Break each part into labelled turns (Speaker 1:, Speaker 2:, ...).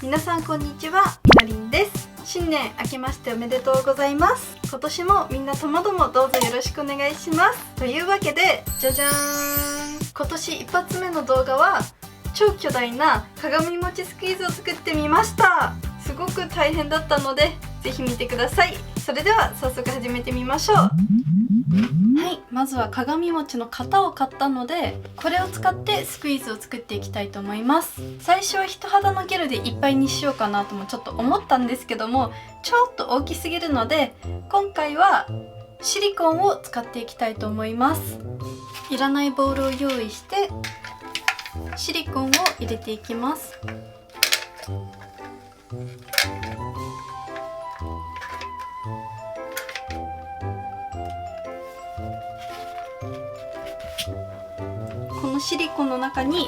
Speaker 1: 皆さんこんにちは、みのりんです。新年明けましておめでとうございます。今年もみんなともどもどうぞよろしくお願いします。というわけで、じゃじゃーん、今年一発目の動画は超巨大な鏡餅スクイーズを作ってみました。すごく大変だったのでぜひ見てください。それでは早速始めてみましょう。はい、まずは鏡餅の型を買ったので、これを使ってスクイーズを作っていきたいと思います。最初は人肌のゲルでいっぱいにしようかなともちょっと思ったんですけども、ちょっと大きすぎるので今回はシリコンを使っていきたいと思います。いらないボールを用意してシリコンを入れていきます。このシリコンの中に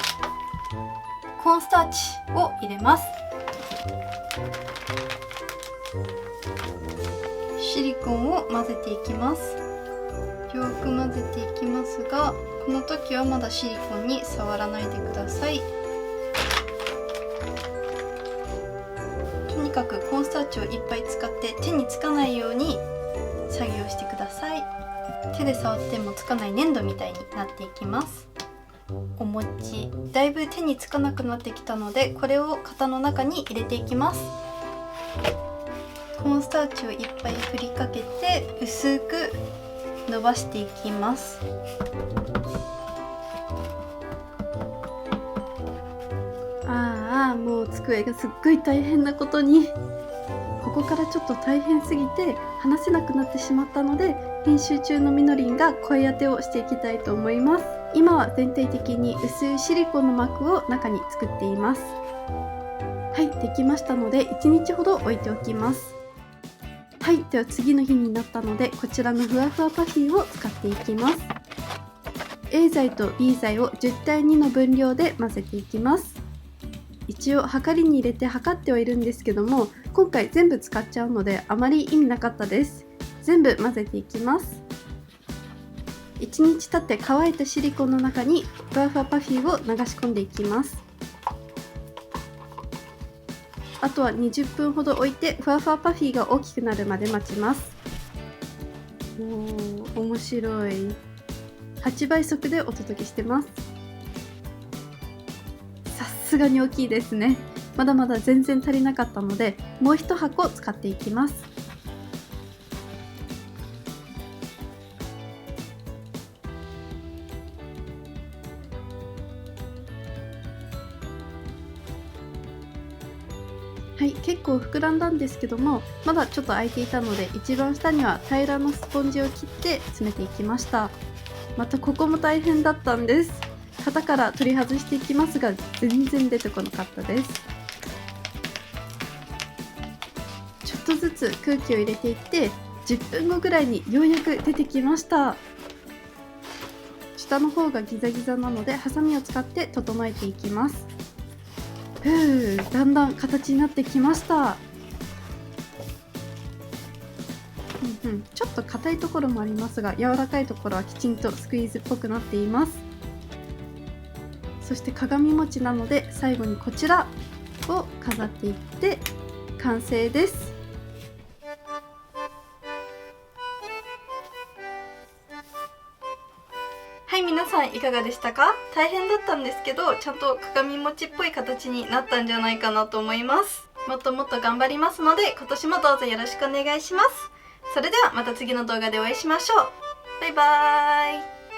Speaker 1: コーンスターチを入れます。シリコンを混ぜていきます。よく混ぜていきますが、この時はまだシリコンに触らないでください。とにかくコーンスターチをいっぱい使って手につかないように作業してください。手で触ってもつかない粘土みたいになっていきます。お餅だいぶ手につかなくなってきたので、これを型の中に入れていきます。コーンスターチをいっぱい振りかけて薄く伸ばしていきます。もう机がすっごい大変なことに。ここからちょっと大変すぎて話せなくなってしまったので、編集中のみのりんが声当てをしていきたいと思います。今は全体的に薄いシリコンの膜を中に作っています。はい、できましたので1日ほど置いておきます。はい、では次の日になったので、こちらのふわふわパフィーを使っていきます。A 剤と B 剤を10対2の分量で混ぜていきます。一応はかりに入れて測ってはいるんですけども、今回全部使っちゃうのであまり意味なかったです。全部混ぜていきます。1日経って乾いたシリコンの中にふわふわパフィーを流し込んでいきます。あとは20分ほど置いてふわふわパフィーが大きくなるまで待ちます。面白い。8倍速でお届けしてます。さすがに大きいですね。まだまだ全然足りなかったので、もう1箱使っていきます。はい、結構膨らんだんですけども、まだちょっと空いていたので一番下には平らなスポンジを切って詰めていきました。またここも大変だったんです。型から取り外していきますが全然出てこなかったです。ちょっとずつ空気を入れていって10分後ぐらいにようやく出てきました。下の方がギザギザなのでハサミを使って整えていきます。だんだん形になってきました。ちょっと硬いところもありますが、柔らかいところはきちんとスクイーズっぽくなっています。そして鏡餅なので最後にこちらを飾っていって完成です。はい、皆さんいかがでしたか？大変だったんですけど、ちゃんと鏡餅っぽい形になったんじゃないかなと思います。もっともっと頑張りますので、今年もどうぞよろしくお願いします。それではまた次の動画でお会いしましょう。バイバーイ。